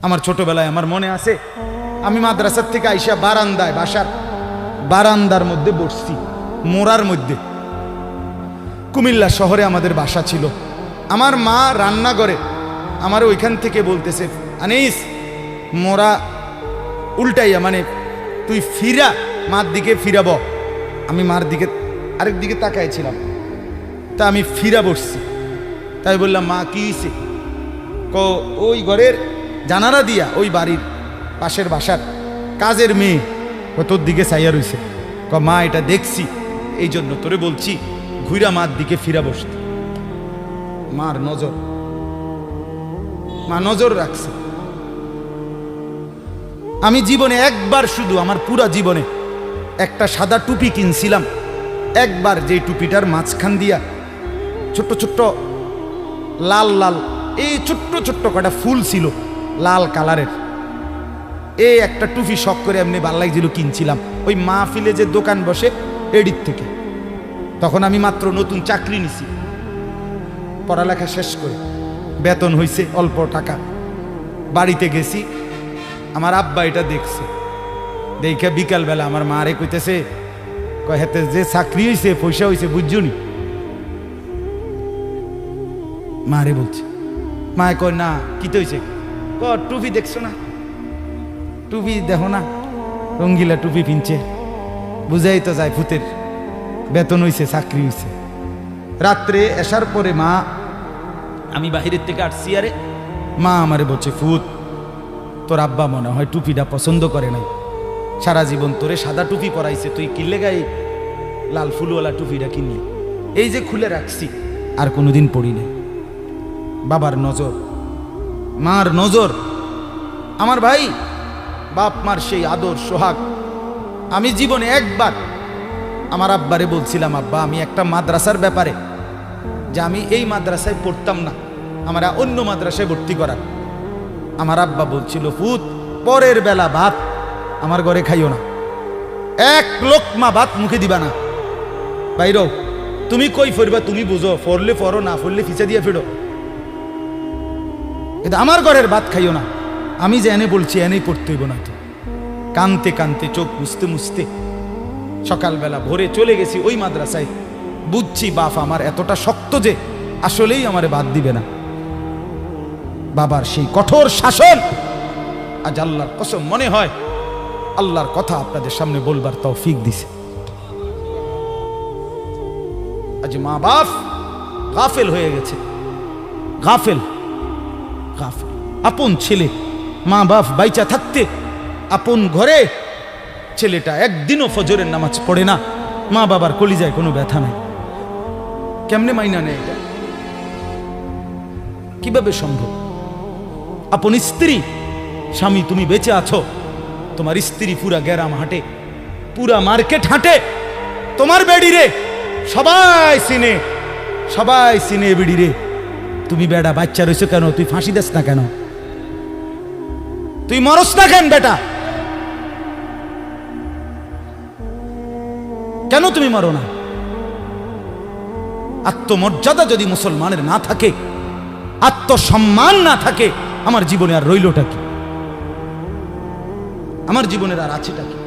আমার ছোটবেলায় আমার মনে আছে, আমি মাদ্রাসার থেকে আইসা বারান্দায়, বাসার বারান্দার মধ্যে বসছি, মোড়ার মধ্যে। কুমিল্লা শহরে আমাদের বাসা ছিল। আমার মা রান্নাঘরে আমার ওইখান থেকে বলতেছে, আনিস মোড়া উল্টাইয়া, মানে তুই ফিরা, মার দিকে ফিরাব। আমি মার দিকে আরেক দিকে তাকাইছিলাম, তা আমি ফিরা বসছি। তাই বললাম, মা কি হয়েছে? ওই ঘরের জানালা দিয়া ওই বাড়ির পাশের বাসার কাজের মেয়ে তোর দিকে চাইয়া রইছে। মা এটা দেখছি, এই জন্য তোরে বলছি ঘুরা মার দিকে ফিরা বসতে। মার নজর, মা নজর রাখছে। আমি জীবনে একবার, শুধু আমার পুরা জীবনে একটা সাদা টুপি কিনছিলাম একবার, যে টুপিটার মাঝখান দিয়া ছোট্ট ছোট্ট লাল লাল এই ছোট্ট ছোট্ট কটা ফুল ছিল লাল কালারের। এই একটা টুপি শখ করে এমনি ভাল লাগছিল, কিনছিলাম ওই মাহফিলে যে দোকান বসে এডির থেকে। তখন আমি মাত্র নতুন চাকরি নিছি, পড়ালেখা শেষ করে বেতন হইছে অল্প টাকা। বাড়িতে গেছি, আমার আব্বা এটা দেখছে। দেখে বিকালবেলা আমার মারে কইতেছে, হেতে যে চাকরি হয়েছে পয়সা হয়েছে বুঝছনি? মারে বলছে। মায়ে কয়, না কি তো হয়েছে? টুপি দেখছো না? টুপি দেখো না, রঙ্গিলা টুপি পিনছে, বুঝাই তো যায় ভূতের বেতন হয়েছে, চাকরি হয়েছে। রাত্রে আসার পরে মা, আমি বাহিরের থেকে আসছি, আরে মা আমারে বলছে, ফুত তোর আব্বা মনে হয় টুপিটা পছন্দ করে নাই, সারা জীবন তোরে সাদা টুপি পরাইছে, তুই কিনলে গায়ে লাল ফুলওয়ালা টুপিটা কিনলি। এই যে খুলে রাখছি, আর কোনোদিন পড়ি নাই। বাবার নজর, মার নজর। আমার ভাই, বাপ মার সেই আদর সোহাগ। আমি জীবনে একবার আমার আব্বারে বলছিলাম, আব্বা আমি একটা মাদ্রাসার ব্যাপারে, যে আমি এই মাদ্রাসায় পড়তাম না, আমরা অন্য মাদ্রাসায় ভর্তি করার। আমার আব্বা বলছিল, ফুত পরের বেলা ভাত আমার ঘরে খাইও না, এক লোকমা ভাত মুখে দিবা না, বাইরও তুমি কই ফরবা তুমি বুঝো, ফরলে ফরো, না ফরলে ফিসে দিয়ে ফেরো, কিন্তু আমার ঘরের ভাত খাইও না। আমি যে এনে বলছি এনেই পড়তে হইব না তো। কানতে কানতে চোখ মুছতে মুছতে সকালবেলা ভোরে চলে গেছি ওই মাদ্রাসায়। বুঝছি বাপ আমার এতটা শক্ত যে আসলেই আমারে বাদ দিবে না। বাবার সেই কঠোর শাসন, আজ আল্লাহর কসম মনে হয় আল্লাহর কথা আপনাদের সামনে বলবার তৌফিক দিছে। আজ মা বাপ গাফেল হয়ে গেছে, গাফেল গাফেল। আপন ছেলে, মা বাপ বাইচা থাকতে আপন ঘরে ছেলেটা একদিনও ফজরের নামাজ পড়ে না, মা বাবার কলিজায় কোনো ব্যথা নাই। কেমনে মাইনা নেয় এটা? কিভাবে সম্ভব? আপন স্ত্রী, স্বামী তুমি বেঁচে আছো, তোমার স্ত্রী পুরা গ্রাম হাঁটে, পুরা মার্কেট হাঁটে, তোমার বেডি রে সবাই চিনে, সবাই চিনে বেডি রে। তুমি বেড়া বাচ্চা রয়েছো কেন? তুই ফাঁসি দেস না কেন? তুই মরস না কেন বেটা? কেন তুমি মরো না? আত্মমর্যাদা যদি মুসলমানের না থাকে, আত্মসম্মান না থাকে, আমার জীবনে আর রইলটা কি? আমার জীবনের আর আছেটা কি?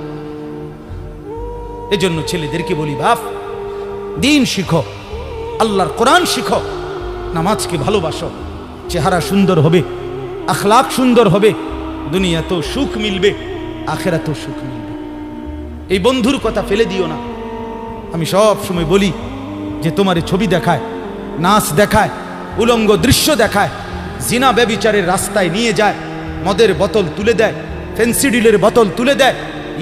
এজন্য ছেলেদেরকে বলি, বাপ দিন শিখো, আল্লাহর কোরআন শিখো, নামাজকে ভালোবাসো, চেহারা সুন্দর হবে, আখলাক সুন্দর হবে, দুনিয়াতেও সুখ মিলবে, আখেরাতেও সুখ মিলবে। এই বন্ধুর কথা ফেলে দিও না। আমি সব সময় বলি যে তোমার ছবি দেখায়, নাচ দেখায়, উলঙ্গ দৃশ্য দেখায়, জিনা ব্যভিচারের রাস্তায় নিয়ে যায়, মদের বোতল তুলে দেয়, ফেন্সিডিলের বোতল তুলে দেয়,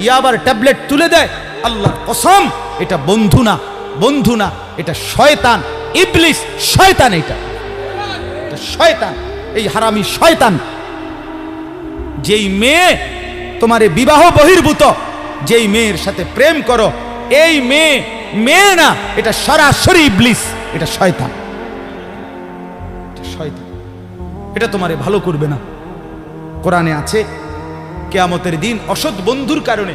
ইয়াবার ট্যাবলেট তুলে দেয়, আল্লাহর কসম এটা বন্ধু না, বন্ধু না, এটা শয়তান, ইবলিস, শয়তান। এটা শয়তান, এই হারামি শয়তান। যেই মেয়ে তোমারে বিবাহ বহির্ভূত, যেই মেয়ের সাথে প্রেম করো, এই মেয়ে মেয়ে না, এটা সরাসরি ইবলিস, এটা শয়তান, শয়তান। এটা তোমারে ভালো করবে না। কোরআনে আছে, কিয়ামতের দিন অসৎ বন্ধুর কারণে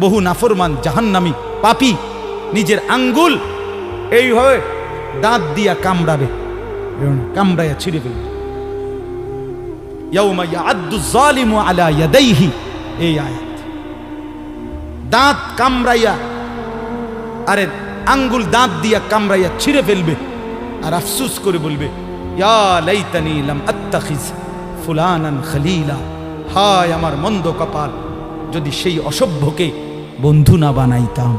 বহু নাফরমান জাহান্নামী পাপী নিজের আঙ্গুল এইভাবে দাঁত দিয়া কামড়াবে, কামড়াইয়া ছিঁড়ে ফেলবে। ইয়াউমা ইয়াআদ্দু যালিমু আলা ইয়াদাইহি, এই আয়াত। দাঁত কামড়াইয়া, আরে আঙ্গুল দাঁত দিয়া কামড়াইয়া ছিঁড়ে ফেলবে আর আফসোস করে বলবে, ইয়া লাইতানি লাম আত্তাখিজ ফুলানান খলিলা, হায় আমার মন্দ কপাল, যদি সেই অসভ্যকে বন্ধু না বানাইতাম।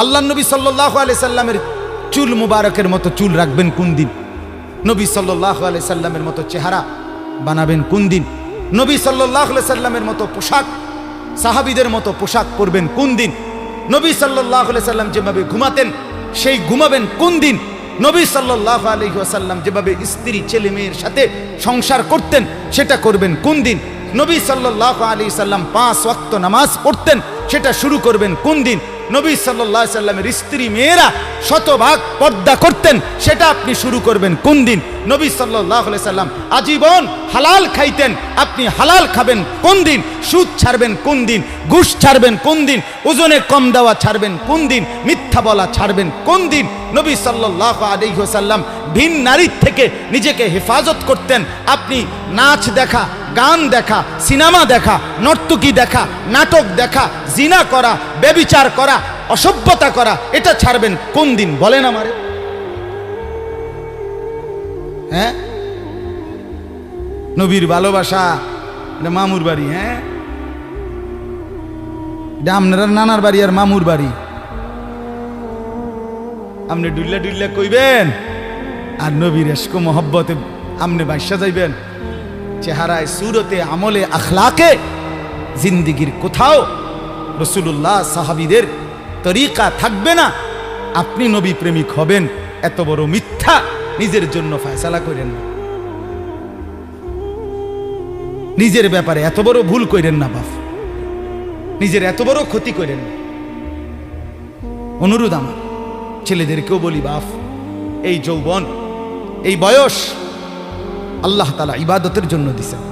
আল্লাহ নবী সাল্লাল্লাহু আলাইহি সাল্লামের চুল মুবারকের মতো চুল রাখবেন কোন দিন? নবী সাল্লাল্লাহু আলাইহি সাল্লামের মতো চেহারা বানাবেন কোন দিন? নবী সাল্লাল্লাহু আলাইহি সাল্লামের মতো পোশাক, সাহাবীদের মতো পোশাক পরবেন কোন দিন? নবী সাল্লাল্লাহু আলাইহি সাল্লাম যেভাবে ঘুমাতেন সেই ঘুমাবেন কোন দিন? নবী সাল্লাল্লাহু আলাইহি ওয়াসাল্লাম যেভাবে স্ত্রী ছেলে মেয়ের সাথে সংসার করতেন সেটা করবেন কোন দিন? নবী সাল্লাল্লাহু আলাইহি সাল্লাম 5 ওয়াক্ত নামাজ পড়তেন, সেটা শুরু করবেন কোন দিন? নবী সাল্লাল্লাহু আলাইহি সাল্লামের স্ত্রী মেয়েরা শতভাগ পর্দা করতেন, সেটা আপনি শুরু করবেন কোন দিন? নবী সাল্লাল্লাহু আলাইহি সাল্লাম আজীবন হালাল খাইতেন, আপনি হালাল খাবেন কোন দিন? সুদ ছাড়বেন কোন দিন? ঘুষ ছাড়বেন কোন দিন? ওজনে কম দেওয়া ছাড়বেন কোন দিন? মিথ্যা বলা ছাড়বেন কোন দিন? নবী সাল্লাল্লাহু আলাইহি ওয়াসাল্লাম ভিন নারীর থেকে নিজেকে হেফাজত করতেন, আপনি নাচ দেখা, গান দেখা, সিনেমা দেখা, নর্তকী দেখা, নাটক দেখা, জিনা করা, ব্যভিচার করা, অসভ্যতা করা, এটা ছাড়বেন কোন দিন? বলেন আমারে। হ্যাঁ, নবীর ভালোবাসা এটা মামুর বাড়ি, হ্যাঁ এটা আপনার নানার বাড়ি আর মামুর বাড়ি। আপনি ডুল্লা ডুল্লা কইবেন আর নবীর ইশক মোহব্বতে আপনি বাইসা যাইবেন। চেহারায়, সুরতে, আমলে, আখলাকে জিন্দিগির কোথাও রাসূলুল্লাহ সাহাবীদের তরিকা থাকবে না, আপনি নবী প্রেমিক হবেন, এত বড় মিথ্যা নিজের জন্য ফয়সালা করেন না। নিজের ব্যাপারে এত বড় ভুল করেন না বাপ, নিজের এত বড় ক্ষতি করেন না। অনুরোধ আমার ছেলেদেরকেও বলি, বাপ এই যৌবন, এই বয়স আল্লাহ তাআলা ইবাদতের জন্য দিয়েছেন।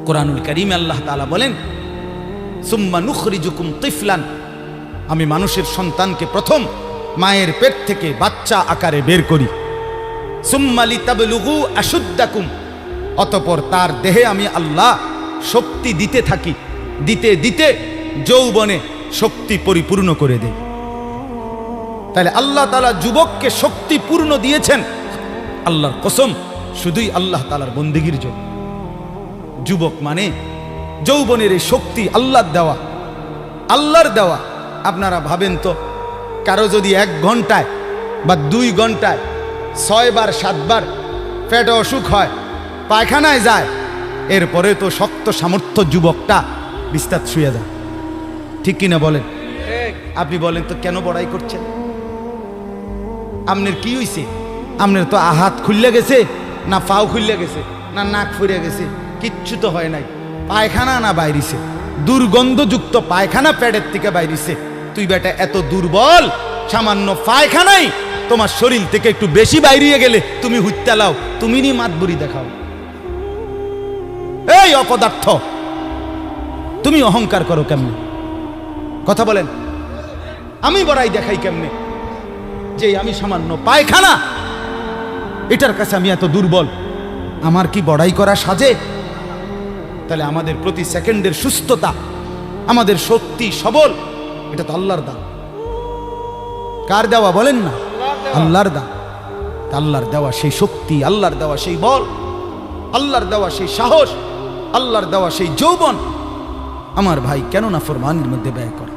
কোরআনুল কারীমে আল্লাহ তাআলা বলেন, সুম্মা নুখরিজুকুম তিফলান, আমি মানুষের সন্তানকে প্রথম মায়ের পেট থেকে বাচ্চা আকারে বের করি। সুম্মা লিতাবলুগু আশুদ্দাকুম, অতঃপর তার দেহে আমি আল্লাহ শক্তি দিতে থাকি, দিতে দিতে যৌবনে শক্তি পরিপূর্ণ করে দেই। তাহলে আল্লাহ তাআলা যুবককে শক্তি পূর্ণ দিয়েছেন, আল্লাহর কসম, শুধুই আল্লাহ তাআলার বন্দেগীর জন্য। যুবক মানে যৌবনের এই শক্তি আল্লাহর দেওয়া, আল্লাহর দেওয়া। আপনারা ভাবেন তো, কারো যদি 1 ঘন্টায় বা 2 ঘন্টায় 6 বার 7 বার পেটে অসুখ হয়, পায়খানায় যায়, এরপরে তো শক্ত সামর্থ্য যুবকটা বিস্তার শুয়ে যায়, ঠিক কিনা বলেন? আপনি বলেন তো কেন বড়াই করছেন? আপনার কি হইছে? আপনার তো হাত খুললে গেছে, না পাও খুললে গেছে, না নাক ফুরে গেছে, কিচ্ছু তো হয় নাই। পায়খানা না বাইরিছে, দুর্গন্ধযুক্ত পায়খানা পেটের থেকে বাইরিছে। তুই বেটা এত দুর্বল, সামান্য পায়খানাই তোমার শরীর থেকে একটু বেশি বাইরিয়ে গেলে তুমি হুত্যা লাও, তুমি নি মাতবুরি দেখাও। এই অপদার্থ, তুমি অহংকার করো কেমনে? কথা বলেন, আমি বড়াই দেখাই কেমনে যে আমি সামান্য পায়খানা, এটার কাছে আমি এত দুর্বল, আমার কি বড়াই করা সাজে? তাহলে আমাদের প্রতি সেকেন্ডের সুস্থতা, আমাদের শক্তি সবল, এটা তো আল্লাহর দান। কার দেওয়া বলেন না? আল্লাহর দান। আল্লাহর দেওয়া সেই শক্তি, আল্লাহর দেওয়া সেই বল, আল্লাহর দেওয়া সেই সাহস, আল্লাহর দেওয়া সেই যৌবন, আমার ভাই কেন না ফরমানের মধ্যে ব্যয় করে?